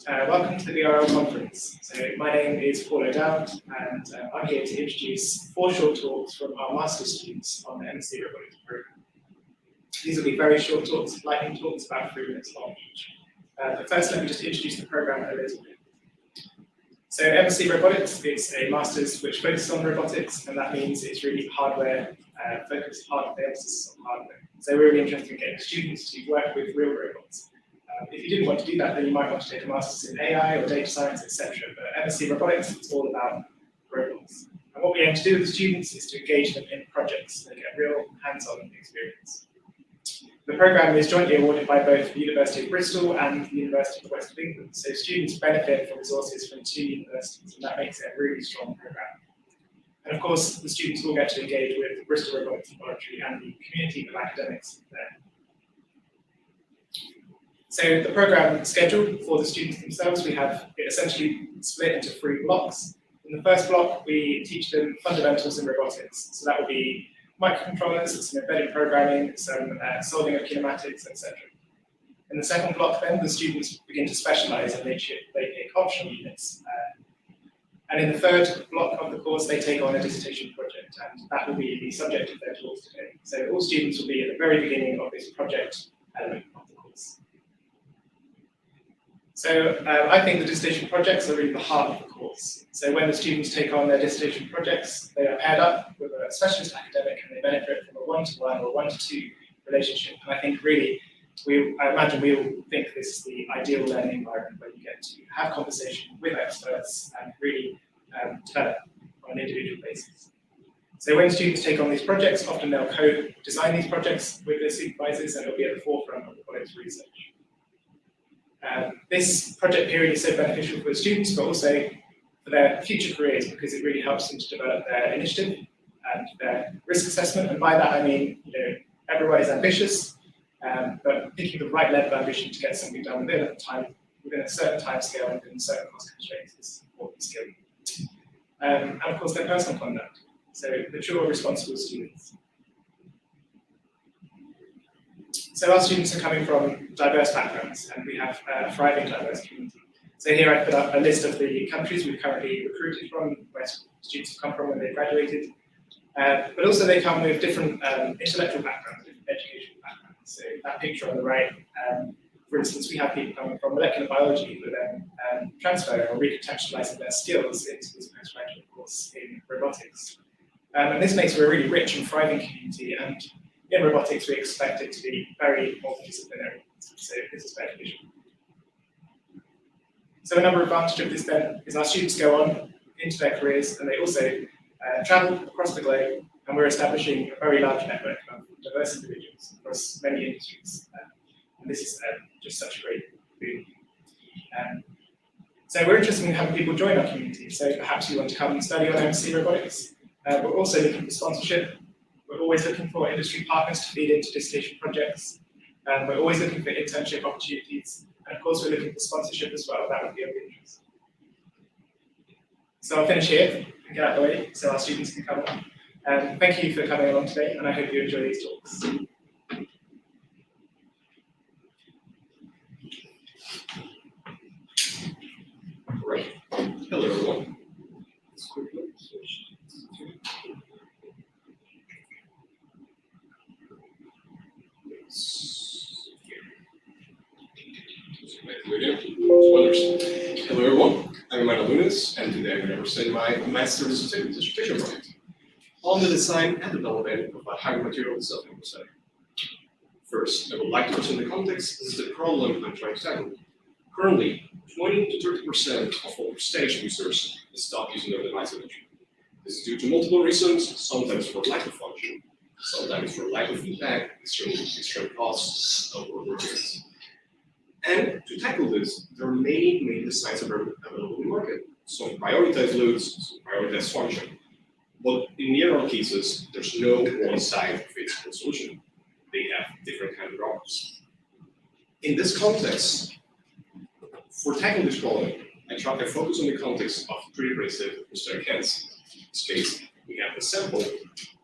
Welcome to the VRL conference. So my name is Paul O'Dowd, and I'm here to introduce 4 short talks from our master's students on the MSc Robotics program. These will be very short talks, lightning talks, about 3 minutes long each. But first, let me just introduce the program a little bit. So MSc Robotics is a master's which focuses on robotics, and that means it's really hardware focused, the emphasis on hardware. So we're really interested in getting students to work with real robots. If you didn't want to do that, then you might want to take a master's in AI or data science, etc. But MSc Robotics is all about robots. And what we aim to do with the students is to engage them in projects and get real hands-on experience. The programme is jointly awarded by both the University of Bristol and the University of the West of England. So students benefit from resources from 2 universities, and that makes it a really strong programme. And of course, the students will get to engage with the Bristol Robotics Laboratory and the community of academics there. So the program schedule for the students themselves, we have it essentially split into 3 blocks. In the first block, we teach them fundamentals in robotics. So that will be microcontrollers, some embedded programming, some solving of kinematics, etc. In the second block, then, the students begin to specialize and they pick optional units. And in the third block of the course, they take on a dissertation project, and that will be the subject of their talks today. So all students will be at the very beginning of this project element of the course. So I think the dissertation projects are really the heart of the course. So when the students take on their dissertation projects, they are paired up with a specialist academic and they benefit from a 1-to-1 or 1-to-2 relationship. And I think really, I imagine we all think this is the ideal learning environment where you get to have conversation with experts and really develop on an individual basis. So when students take on these projects, often they'll co-design these projects with their supervisors and it'll be at the forefront of robotics research. This project period is so beneficial for the students, but also for their future careers because it really helps them to develop their initiative and their risk assessment. And by that I mean, everybody's ambitious, but picking the right level of ambition to get something done within a certain time scale and within certain cost constraints is an important skill. And of course, their personal conduct. So mature, responsible students. So our students are coming from diverse backgrounds, and we have a thriving diverse community. So here I put up a list of the countries we've currently recruited from, where students have come from when they graduated. But also they come with different intellectual backgrounds, different educational backgrounds. So that picture on the right, for instance, we have people coming from molecular biology who are then transferring or recontextualizing their skills into this postgraduate course in robotics. And this makes for a really rich and thriving community. And in robotics, we expect it to be very multidisciplinary, so this is beneficial. So another advantage of this then is our students go on into their careers and they also travel across the globe, and we're establishing a very large network of diverse individuals across many industries. And this is just such a great boon. So we're interested in having people join our community, so perhaps you want to come and study on MSc Robotics. We're also looking for sponsorship. We're always looking for industry partners to feed into dissertation projects. We're always looking for internship opportunities. And of course, we're looking for sponsorship as well. That would be of interest. So I'll finish here and get out of the way so our students can come on. Thank you for coming along today, and I hope you enjoy these talks. Right. Hello, everyone. Let's quickly switch. Hello everyone, I'm Emmanuel Nunes, and today I'm going to present my master's dissertation project on the design and development of a hybrid material self-processing. First, I would like to present the context. This is the problem I'm trying to tackle. Currently, 20 to 30% of all stage users stop using their device eventually. This is due to multiple reasons, sometimes for lack of function, sometimes for lack of feedback, extreme costs, of overheads. And to tackle this, there are many designs available in the market. Some prioritize loads, some prioritize function. But in general cases, there's no one-size-fits-all solution. They have different kind of problems. In this context, for tackling this problem, I try to focus on the context of pre-abrasive prosthetic hands. In this case, we have the sample,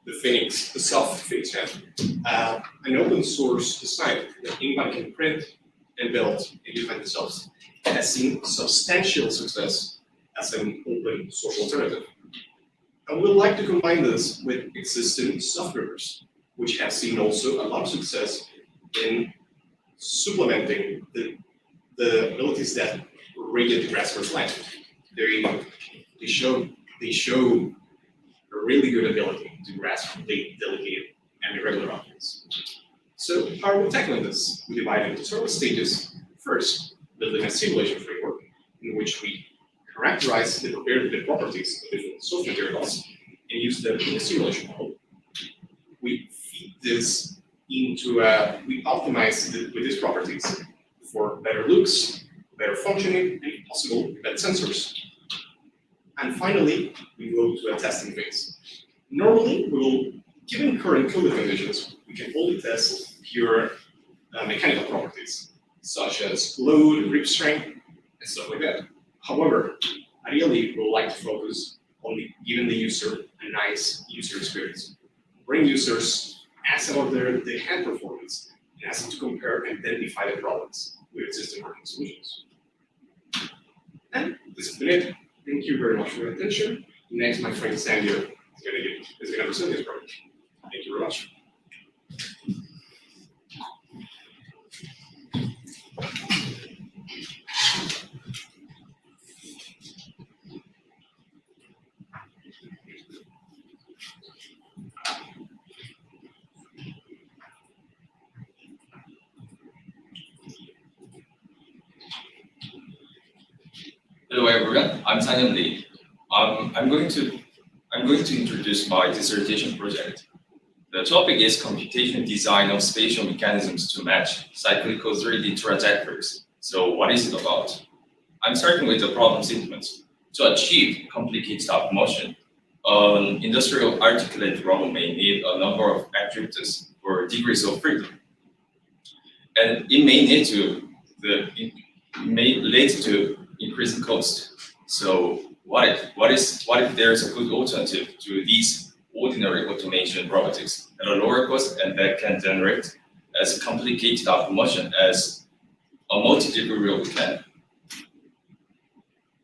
the Phoenix, the self-Phoenix hand, an open source design that anybody can print and build and define themselves has seen substantial success as an open source alternative. And we'd like to combine this with existing softwares, which have seen also a lot of success in supplementing the abilities that rigid graspers lack. They show a really good ability to grasp delicate and irregular objects. So how are we tackling this? We divide it into several stages. First, building a simulation framework in which we characterize the properties of different source materials and use them in a simulation model. We feed this into we optimize with these properties for better looks, better functioning, and if possible, better sensors. And finally, we go to a testing phase. Normally, given current code conditions, we can only test pure mechanical properties, such as load, grip strength, and stuff like that. However, ideally, we would like to focus on giving the user a nice user experience. Bring users, ask about their hand performance, and ask them to compare and identify the problems with existing working solutions. And this has been it. Thank you very much for your attention. Next, my friend Sandy is going to present his project. Thank you very much. Hello everyone, I'm Sang-Yeon Lee. I'm going to introduce my dissertation project. The topic is computation design of spatial mechanisms to match cyclical 3D trajectories. So what is it about? I'm starting with the problem statement. To achieve complete stop motion, an industrial articulate robot may need a number of attributes for degrees of freedom. And it may lead to increasing cost. So what if there's a good alternative to these ordinary automation robotics at a lower cost and that can generate as complicated motion as a multi-degree robot can?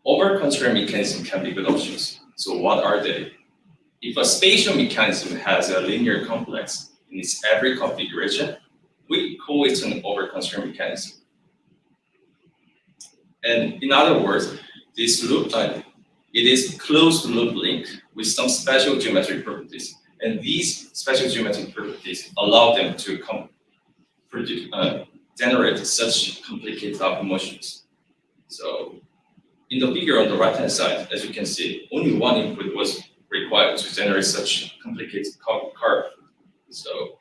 Over-constraint mechanism can be good options. So what are they? If a spatial mechanism has a linear complex in its every configuration, we call it an over-constraint mechanism. And in other words, this loop type, it is closed loop link with some special geometric properties. And these special geometric properties allow them to generate such complicated motions. So in the figure on the right-hand side, as you can see, only one input was required to generate such complicated curve. So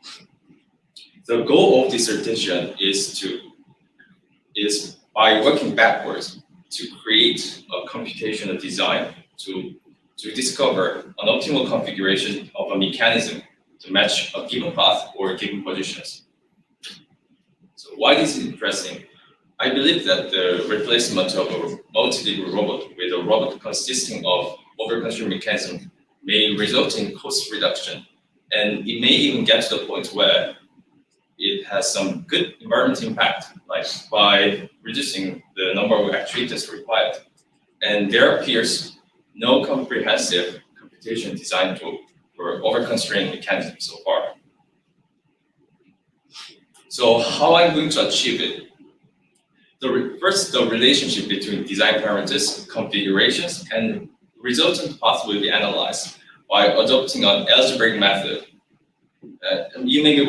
the goal of dissertation is by working backwards to create a computational design to discover an optimal configuration of a mechanism to match a given path or given positions. So why this is interesting? I believe that the replacement of a multi-degree robot with a robot consisting of over-constraint mechanism may result in cost reduction, and it may even get to the point where it has some good environmental impact, like by reducing the number of actuators required. And there appears no comprehensive computation design tool for over-constraint mechanism so far. So how I'm going to achieve it? First, the relationship between design parameters, configurations, and resultant path will be analyzed by adopting an algebraic method. You may be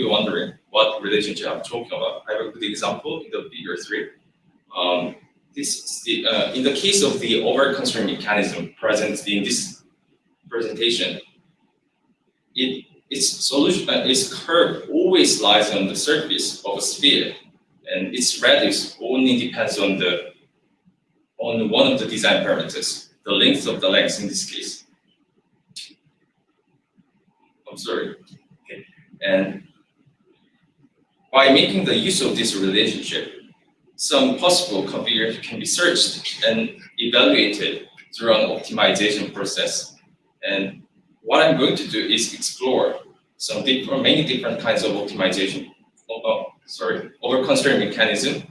wondering what relationship I'm talking about. I have a good example in the figure 3. In the case of the over-constraint mechanism present in this presentation, its curve always lies on the surface of a sphere, and its radius only depends on one of the design parameters, the length of the lens in this case. I'm sorry. Okay. And by making the use of this relationship, some possible configuration can be searched and evaluated through an optimization process. And what I'm going to do is explore many different kinds of optimization, over-constraint mechanism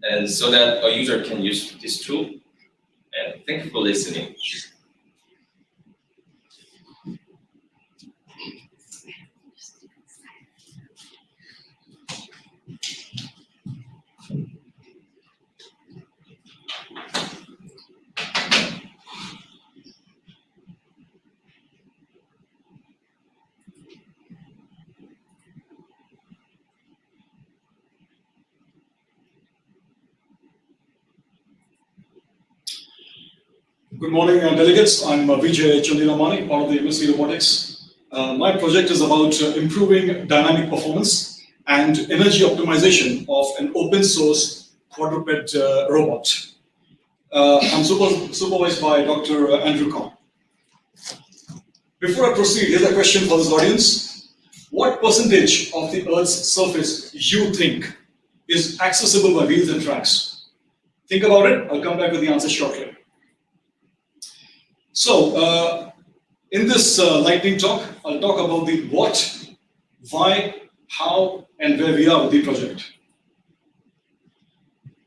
and so that a user can use this tool. And thank you for listening. Good morning, delegates. I'm Vijay Chandiramani, part of the MSc Robotics. My project is about improving dynamic performance and energy optimization of an open source quadruped robot. I'm supervised by Dr. Andrew Kong. Before I proceed, here's a question for this audience. What percentage of the Earth's surface you think is accessible by wheels and tracks? Think about it. I'll come back with the answer shortly. So, in this lightning talk, I'll talk about the what, why, how, and where we are with the project.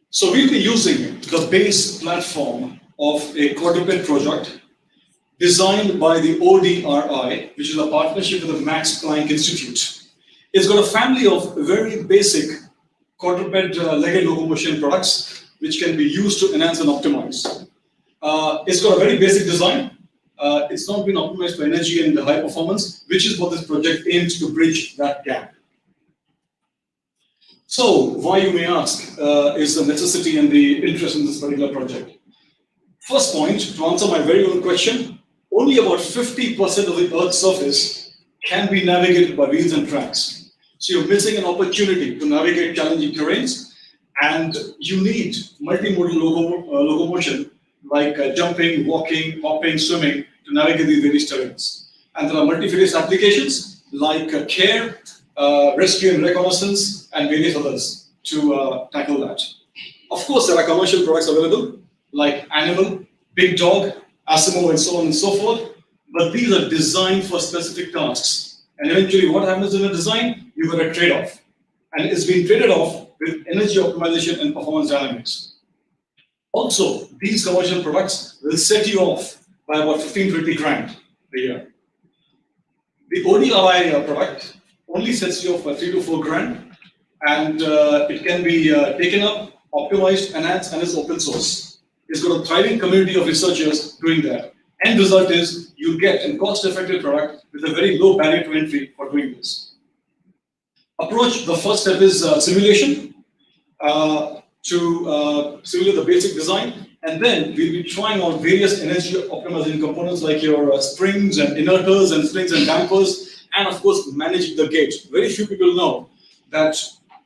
So, we'll be using the base platform of a quadruped project designed by the ODRI, which is a partnership with the Max Planck Institute. It's got a family of very basic quadruped legged locomotion products which can be used to enhance and optimize. It's got a very basic design. It's not been optimized for energy and high performance, which is what this project aims to bridge that gap. So, why, you may ask, is the necessity and the interest in this particular project? First point, to answer my very own question, only about 50% of the Earth's surface can be navigated by wheels and tracks. So, you're missing an opportunity to navigate challenging terrains, and you need multimodal locomotion like jumping, walking, hopping, swimming to navigate these various terrains. And there are multifarious applications like care, rescue and reconnaissance, and various others to tackle that. Of course, there are commercial products available like Animal, Big Dog, Asimo, and so on and so forth, but these are designed for specific tasks. And eventually what happens in a design? You've got a trade-off. And it's been traded off with energy optimization and performance dynamics. Also, these commercial products will set you off by about 15-20 grand a year. The ODRI product only sets you off by 3 to 4 grand, and it can be taken up, optimized, enhanced, and is open source. It's got a thriving community of researchers doing that. End result is you get a cost-effective product with a very low barrier to entry for doing this. Approach, the first step is simulation. To simulate the basic design, and then we'll be trying out various energy optimizing components like your springs and inerters and springs and dampers, and of course managing the gate. Very few people know that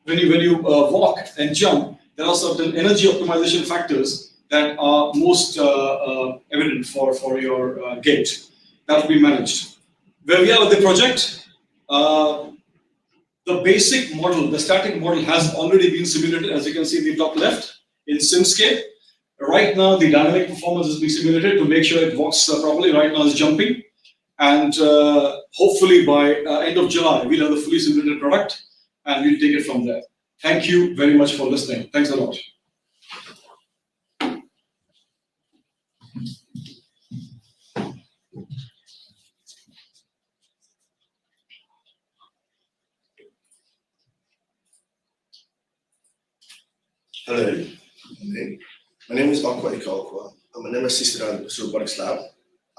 when you walk and jump, there are certain energy optimization factors that are most evident for your gate. That will be managed. Where we are with the project, the basic model, the static model, has already been simulated, as you can see in the top left, in Simscape. Right now, the dynamic performance is being simulated to make sure it walks properly. Right now, it's jumping. And hopefully by end of July, we'll have the fully simulated product, and we'll take it from there. Thank you very much for listening. Thanks a lot. Hello, my name is Akwa Ikaokwa. I'm an MSc student at the Robotics Lab.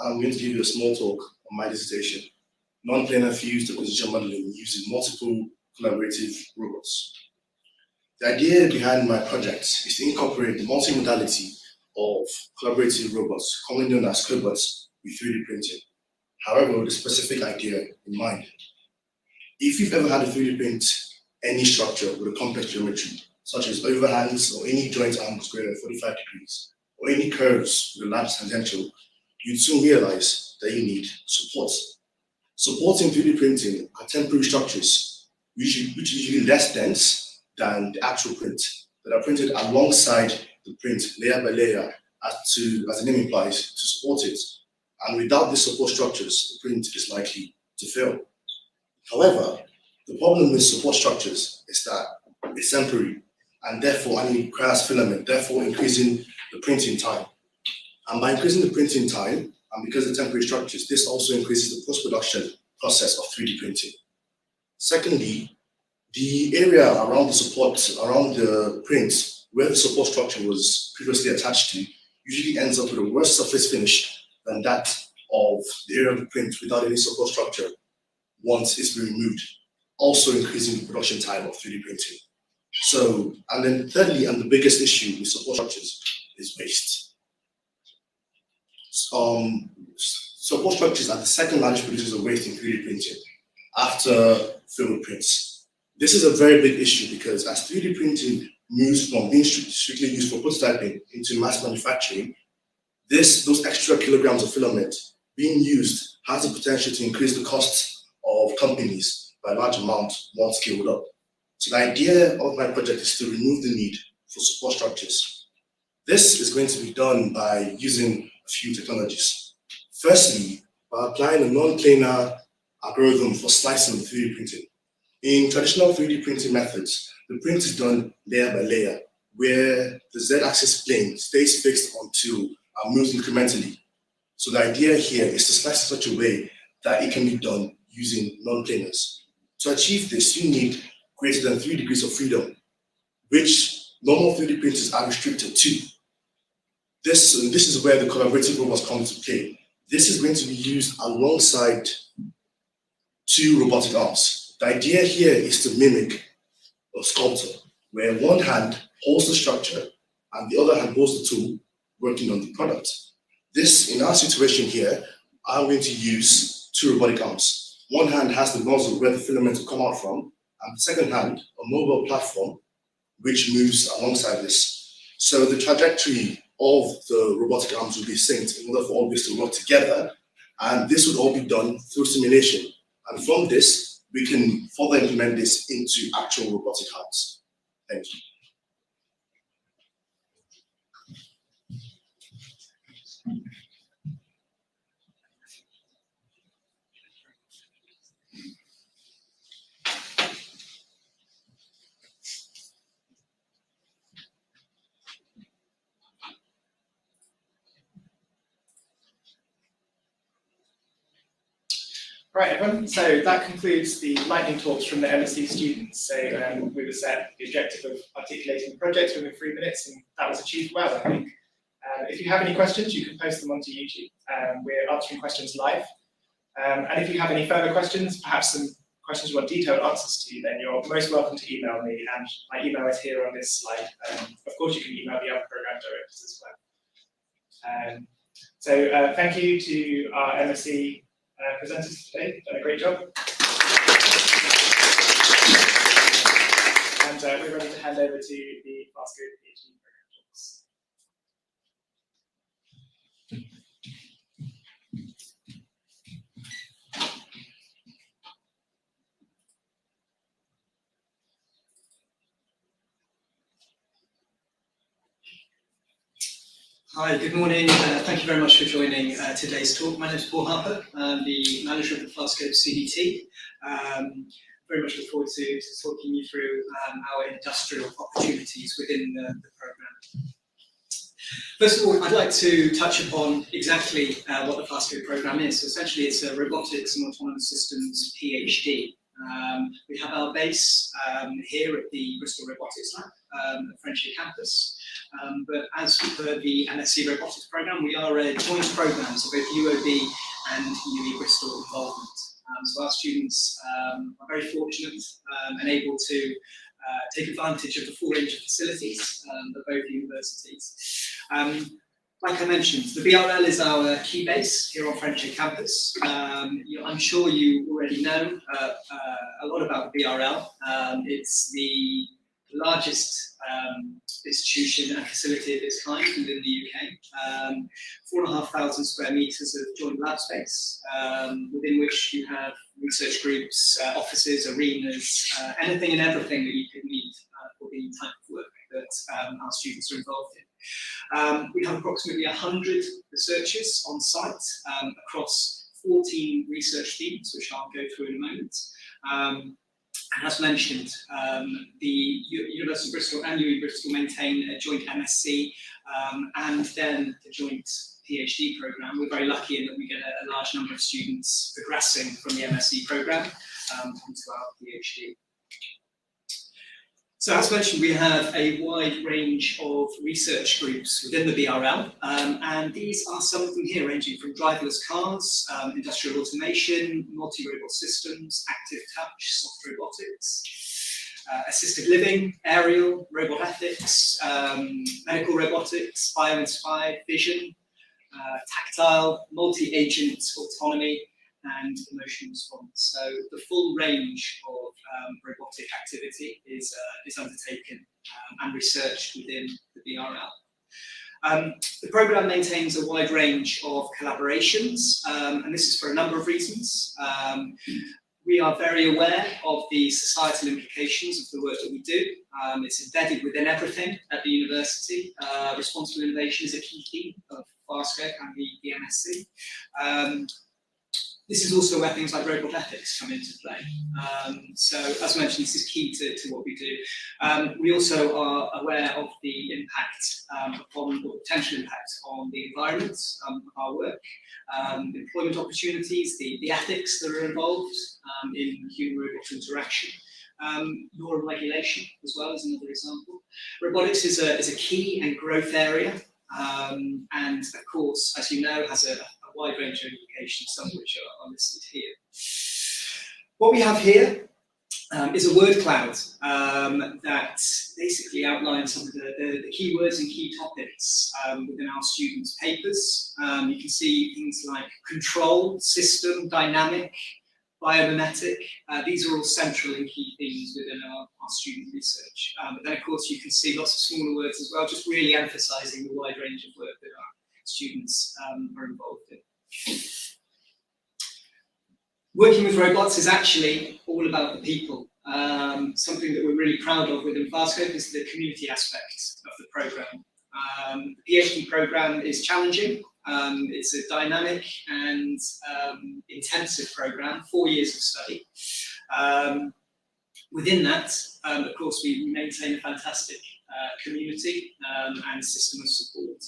I'm going to give you a small talk on my dissertation, non-planar fused opposition modeling using multiple collaborative robots. The idea behind my project is to incorporate the multimodality of collaborative robots, commonly known as cobots, with 3D printing. However, with a specific idea in mind. If you've ever had to 3D print any structure with a complex geometry, such as overhangs or any joint angles greater than 45 degrees, or any curves with a large tangential, you'd soon realize that you need support. Supporting 3D printing are temporary structures, which are usually less dense than the actual print, that are printed alongside the print, layer by layer, as the name implies, to support it. And without these support structures, the print is likely to fail. However, the problem with support structures is that it's temporary. and therefore and it requires filament, therefore increasing the printing time. And by increasing the printing time, and because of the temporary structures, this also increases the post-production process of 3D printing. Secondly, the area around the support, around the print, where the support structure was previously attached to, usually ends up with a worse surface finish than that of the area of the print without any support structure once it's been removed, also increasing the production time of 3D printing. So, and then thirdly, and the biggest issue with support structures is waste. Support structures are the second largest producers of waste in 3D printing after film prints. This is a very big issue because as 3D printing moves from being strictly used for prototyping into mass manufacturing, those extra kilograms of filament being used has the potential to increase the costs of companies by a large amount once scaled up. So the idea of my project is to remove the need for support structures. This is going to be done by using a few technologies. Firstly, by applying a non-planar algorithm for slicing and 3D printing. In traditional 3D printing methods, the print is done layer by layer, where the Z-axis plane stays fixed until it moves incrementally. So the idea here is to slice in such a way that it can be done using non-planars. To achieve this, you need greater than 3 degrees of freedom, which normal 3D printers are restricted to. This is where the collaborative robots come into play. This is going to be used alongside 2 robotic arms. The idea here is to mimic a sculptor, where one hand holds the structure and the other hand holds the tool working on the product. This, in our situation here, I'm going to use 2 robotic arms. One hand has the nozzle where the filament will come out from, and the second hand, a mobile platform, which moves alongside this. So the trajectory of the robotic arms will be synced in order for all this to work together, and this would all be done through simulation. And from this, we can further implement this into actual robotic hands. Thank you. Right, everyone. So that concludes the lightning talks from the MSc students. So we were set the objective of articulating the project within 3 minutes, and that was achieved well, I think. If you have any questions, you can post them onto YouTube. We're answering questions live. And if you have any further questions, perhaps some questions you want detailed answers to, then you're most welcome to email me, and my email is here on this slide. Of course, you can email the other program directors as well. So thank you to our MSc presenters today, done a great job. And we're ready to hand over to the FastCode PhD program talks. Hi, good morning. Thank you very much for joining today's talk. My name is Paul Harper. I'm the manager of the FastCode CDT. Very much look forward to talking you through our industrial opportunities within the program. First of all, I'd like to touch upon exactly what the FastCode program is. So essentially, it's a robotics and autonomous systems PhD. We have our base here at the Bristol Robotics Lab at Frenchley campus. But as per the MSc Robotics program, we are a joint program, so both UOB and UE Bristol involvement. So our students are very fortunate and able to take advantage of the full range of facilities at both universities. Like I mentioned, the BRL is our key base here on Frenchley campus. I'm sure you already know a lot about the BRL. It's the largest institution and facility of its kind within the UK. 4,500 square meters of joint lab space, within which you have research groups, offices, arenas, anything and everything that you could need for the type of work that our students are involved in. We have approximately 100 researchers on site across 14 research teams, which I'll go through in a moment. And as mentioned, the University of Bristol and UWE Bristol maintain a joint MSc and then the joint PhD programme. We're very lucky in that we get a large number of students progressing from the MSc programme onto our PhD. So as mentioned, we have a wide range of research groups within the BRL, and these are some of them here, ranging from driverless cars, industrial automation, multi-robot systems, active touch, soft robotics, assisted living, aerial, robot ethics, medical robotics, bio-inspired vision, tactile, multi-agent autonomy, and emotion response. So the full range of robotic activity is undertaken and researched within the BRL. The programme maintains a wide range of collaborations, and this is for a number of reasons. We are very aware of the societal implications of the work that we do. It's embedded within everything at the university. Responsible innovation is a key theme of Farscape and the MSc. This is also where things like robot ethics come into play. So, as mentioned, this is key to what we do. We also are aware of the impact or potential impact on the environment of our work, employment opportunities, the ethics that are involved in human-robot interaction. Law and regulation, as well, as another example. Robotics is a key and growth area, and of course, as you know, has a wide range of implications, some of which are listed here. What we have here is a word cloud that basically outlines some of the key words and key topics within our students' papers. You can see things like control, system, dynamic, biomimetic. These are all central and key themes within our student research. But then, of course, you can see lots of smaller words as well, just really emphasising the wide range of work that our students are involved in. Working with robots is actually all about the people. Something that we're really proud of within Farscape is the community aspect of the programme. The PhD programme is challenging. It's a dynamic and intensive programme, 4 years of study. Within that, of course, we maintain a fantastic community and system of support.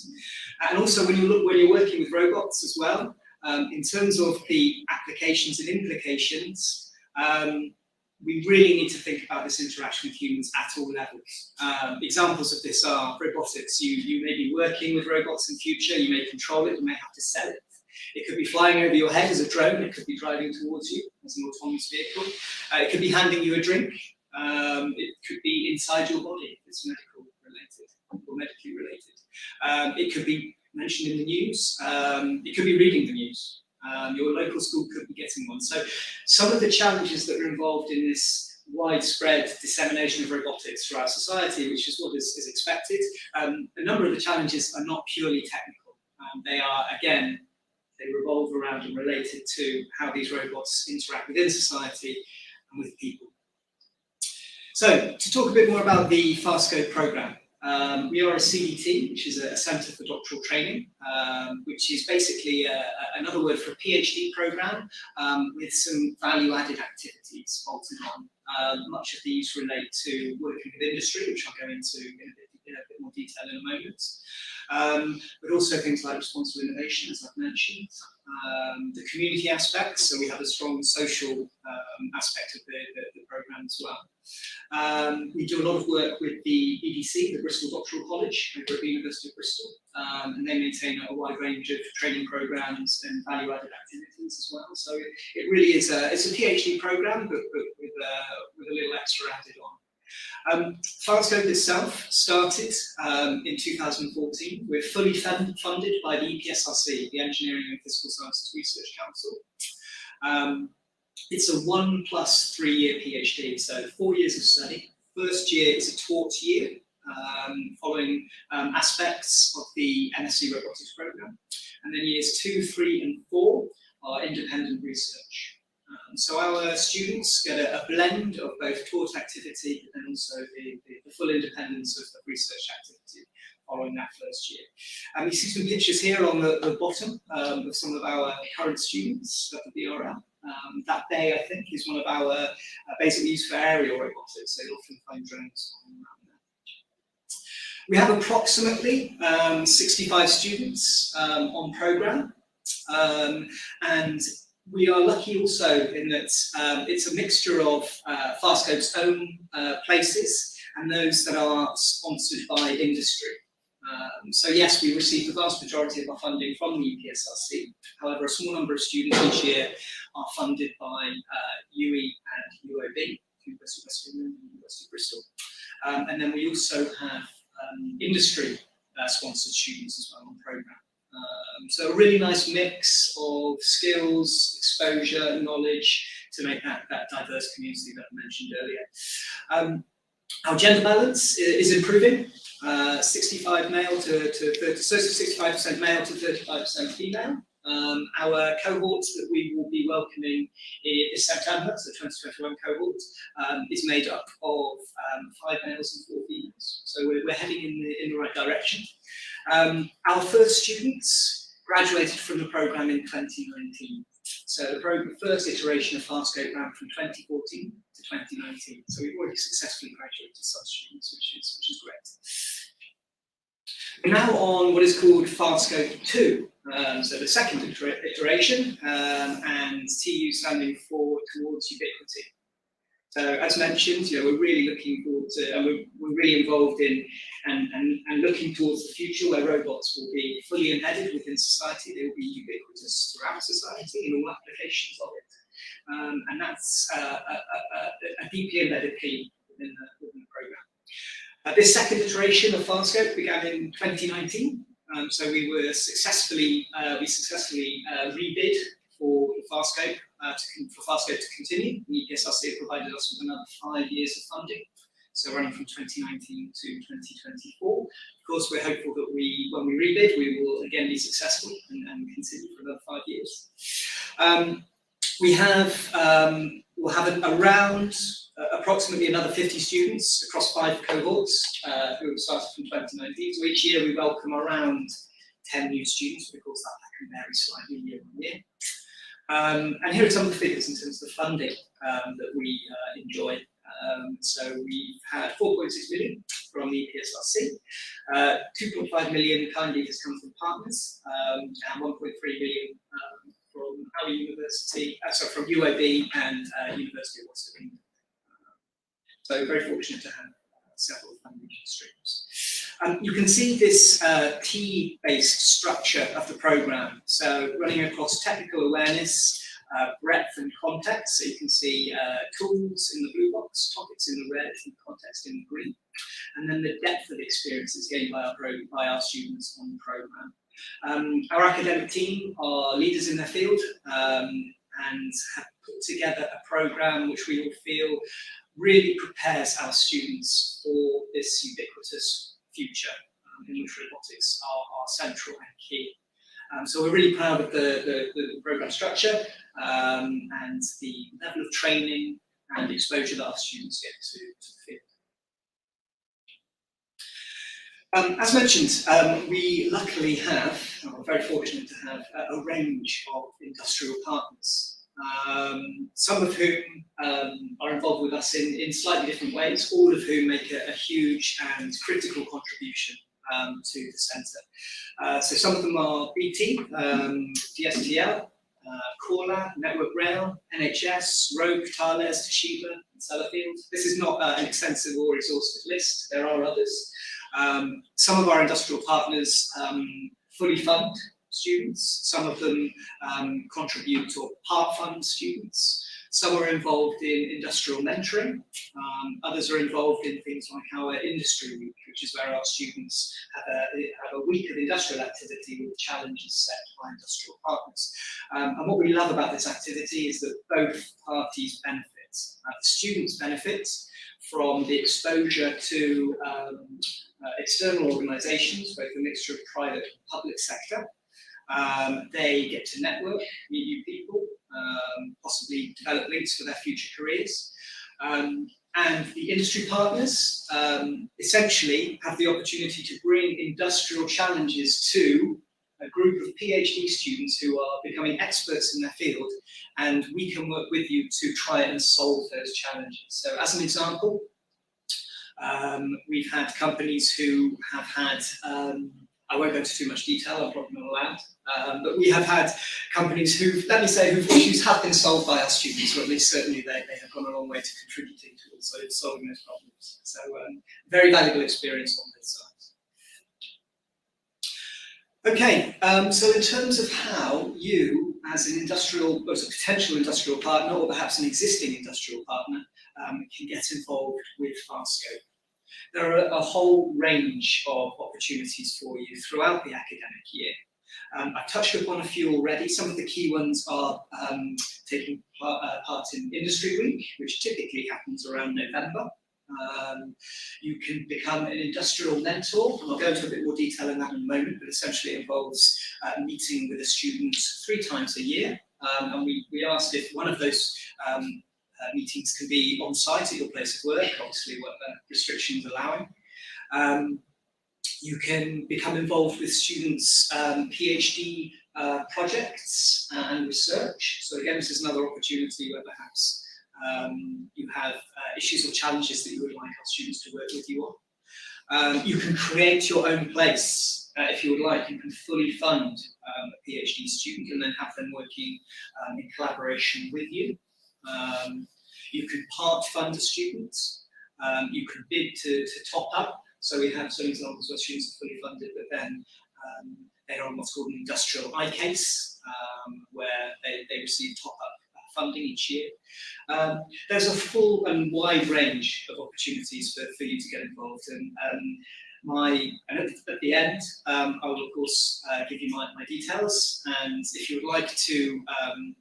And also, when you're working with robots as well, in terms of the applications and implications, we really need to think about this interaction with humans at all levels. Examples of this are robotics. You may be working with robots in future, you may control it, you may have to sell it. It could be flying over your head as a drone, it could be driving towards you as an autonomous vehicle. It could be handing you a drink. It could be inside your body if it's medical related or medically related. It could be mentioned in the news. It could be reading the news. Your local school could be getting one. So some of the challenges that are involved in this widespread dissemination of robotics throughout society, which is what is expected, a number of the challenges are not purely technical. They are, again, they revolve around and related to how these robots interact within society and with people. So, to talk a bit more about the Farscape programme, we are a CDT, which is a Centre for Doctoral Training, which is basically another word for a PhD programme with some value-added activities bolted on. Much of these relate to working with industry, which I'll go into in a bit more detail in a moment, but also things like responsible innovation, as I've mentioned, the community aspects, so we have a strong social aspect of the programme as well. We do a lot of work with the BDC, the Bristol Doctoral College, over at the University of Bristol, and they maintain a wide range of training programmes and value-added activities as well. So it really is it's a PhD programme, but with a little extra added on. Farscape itself started in 2014. We're fully funded by the EPSRC, the Engineering and Physical Sciences Research Council. It's a 1+3 year PhD, so 4 years of study. First year is a taught year, following aspects of the MSc Robotics programme. And then years 2, 3, and 4 are independent research. So our students get a blend of both taught activity and also the full independence of research activity following that first year. You see some pictures here on the bottom of some of our current students at the BRL. That bay, I think, is one of our basically used for aerial robotics, so you'll often find drones around there. We have approximately 65 students on programme, and we are lucky also in that it's a mixture of FastScope's own places and those that are sponsored by industry. So yes, we receive the vast majority of our funding from the EPSRC. However, a small number of students each year are funded by UE and UOB, University of West England and University of Bristol. And then we also have industry sponsored students as well on programme. So a really nice mix of skills, exposure, knowledge to make that diverse community that I mentioned earlier. Our gender balance is improving, 65 male to 30, so 65% male to 35% female. Our cohorts that we will be welcoming this September, so 2021 cohort, is made up of 5 males and 4 females. So we're heading in the right direction. Our first students graduated from the programme in 2019. So the first iteration of FastScope ran from 2014 to 2019. So we've already successfully graduated some students, which is great. We're now on what is called FastScope 2, so the second iteration, and TU standing for Towards Ubiquity. So as mentioned, we're really looking forward to, and we're really involved in and looking towards the future where robots will be fully embedded within society. They will be ubiquitous throughout society in all applications of it. And that's a deeply embedded theme within the programme. This second iteration of FastScope began in 2019. So we successfully rebid for the FastScope for FastScope to continue. The EPSRC provided us with another 5 years of funding, so running from 2019 to 2024. Of course, we're hopeful that when we rebid, we will again be successful and continue for another 5 years. We'll have around approximately another 50 students across 5 cohorts who have started from 2019. So each year we welcome around 10 new students, but of course that can vary slightly year on year. And here are some of the figures in terms of the funding that we enjoy. So we've had 4.6 million from the EPSRC, 2.5 million kindly has come from partners, and 1.3 million from our university, from UOB and University of West England. So very fortunate to have several funding streams. You can see this T-based structure of the programme. So running across technical awareness, breadth and context. So you can see tools in the blue box, topics in the red, and context in the green. And then the depth of experience is gained by our students on the programme. Our academic team are leaders in their field and have put together a programme which we all feel really prepares our students for this ubiquitous future in which robotics are central and key. So we're really proud of the programme structure and the level of training and exposure that our students get to the field. As mentioned, we luckily we're very fortunate to have a range of industrial partners. Some of whom are involved with us in slightly different ways, all of whom make a huge and critical contribution to the centre. So some of them are BT, DSTL, Corlab, Network Rail, NHS, Roke, Thales, Toshiba, and Sellafield. This is not an extensive or exhaustive list, there are others. Some of our industrial partners fully fund students, some of them contribute or part fund students, some are involved in industrial mentoring, others are involved in things like our industry week, which is where our students have a week of industrial activity with challenges set by industrial partners. And what we love about this activity is that both parties benefit. The students benefit from the exposure to external organisations, both a mixture of private and public sector. They get to network, meet new people, possibly develop links for their future careers. And the industry partners essentially have the opportunity to bring industrial challenges to a group of PhD students who are becoming experts in their field, and we can work with you to try and solve those challenges. So as an example, we've had companies who have had, I won't go into too much detail, I'm probably not allowed, but we have had companies whose issues have been solved by our students, or at least certainly they have gone a long way to contributing to also solving those problems. So very valuable experience on both sides. Okay, so in terms of how you, as an industrial, as a potential industrial partner, or perhaps an existing industrial partner, can get involved with Farscope. There are a whole range of opportunities for you throughout the academic year. I've touched upon a few already. Some of the key ones are taking part in Industry Week, which typically happens around November. You can become an industrial mentor, and I'll go into a bit more detail in that in a moment, but essentially it involves meeting with a student 3 times a year. And we asked if one of those meetings can be on site at your place of work, obviously what the restrictions allowing. You can become involved with students' PhD projects and research. So again, this is another opportunity where perhaps you have issues or challenges that you would like our students to work with you on. You can create your own place if you would like. You can fully fund a PhD student and then have them working in collaboration with you. You can part fund a student. You can bid to top up. So we have some examples where students are fully funded, but then they are on what's called an industrial iCase, where they receive top up funding each year. There's a full and wide range of opportunities for you to get involved in. And at the end, I will of course give you my details, and if you would like to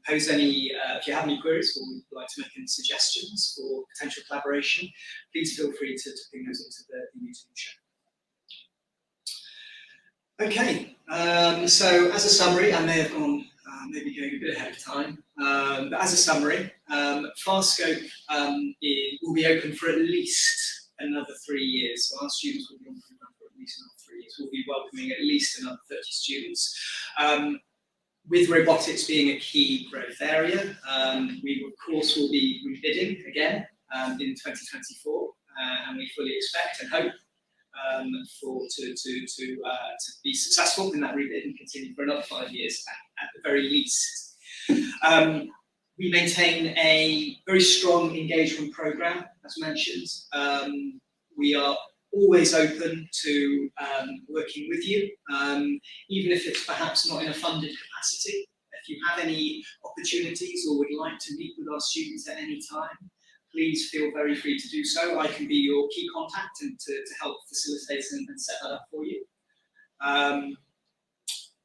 pose any, if you have any queries or would like to make any suggestions for potential collaboration, please feel free to ping those into the YouTube chat. Okay, so as a summary, I may have gone maybe going a bit ahead of time, but as a summary, Farscope will be open for at least another 3 years. So our students will be on the program for at least another 3 years. We'll be welcoming at least another 30 students. With robotics being a key growth area, we of course will be rebidding again in 2024, and we fully expect and hope to be successful in that rebid and continue for another 5 years at the very least. We maintain a very strong engagement program, as mentioned. We are always open to working with you, even if it's perhaps not in a funded capacity. If you have any opportunities or would like to meet with our students at any time, please feel very free to do so. I can be your key contact and to help facilitate and set that up for you.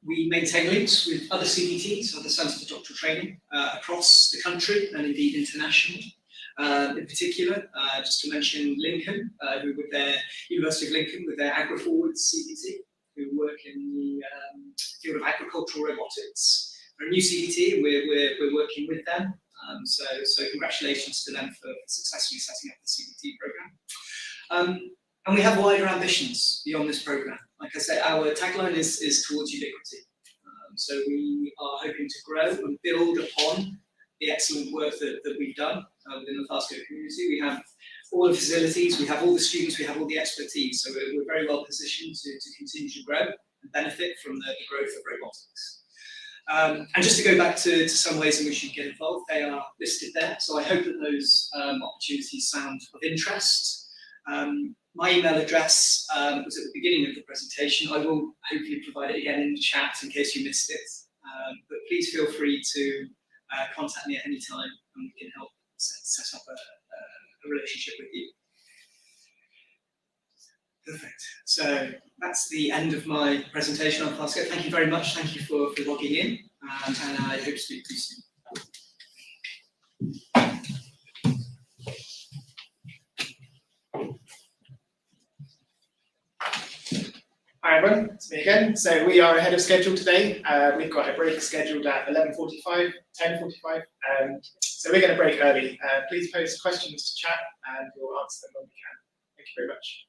We maintain links with other CDTs, other Centres for Doctoral Training, across the country and indeed internationally. In particular, just to mention Lincoln, who with their University of Lincoln, with their AgriForward CDT, who work in the field of agricultural robotics. They're a new CDT, and we're working with them. So congratulations to them for successfully setting up the CDT program. And we have wider ambitions beyond this program. Like I say, our tagline is towards ubiquity. So we are hoping to grow and build upon the excellent work that we've done within the Farscope community. We have all the facilities, we have all the students, we have all the expertise. So we're very well positioned to continue to grow and benefit from the growth of robotics. And just to go back to some ways in which you can get involved, they are listed there. So I hope that those opportunities sound of interest. My email address was at the beginning of the presentation. I will hopefully provide it again in the chat in case you missed it. But please feel free to contact me at any time, and we can help set up a relationship with you. Perfect. So that's the end of my presentation on Farscope. Thank you very much. Thank you for logging in, and I hope to speak to you soon. Hi everyone, it's me again. So we are ahead of schedule today. We've got a break scheduled at 11:45, 10:45. So we're going to break early. Please post questions to chat and we'll answer them when we can. Thank you very much.